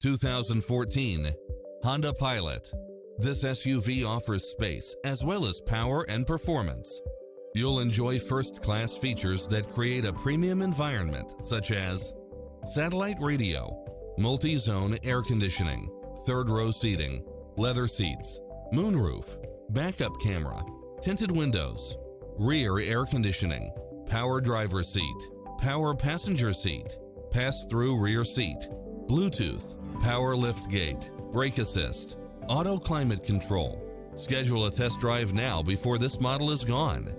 2014 Honda Pilot. This SUV offers space as well as power and performance. You'll enjoy first-class features that create a premium environment, such as satellite radio, multi-zone air conditioning, third-row seating, leather seats, moonroof, backup camera, tinted windows, rear air conditioning, power driver seat, power passenger seat, pass-through rear seat, Bluetooth, power liftgate, brake assist, auto climate control. Schedule a test drive now before this model is gone.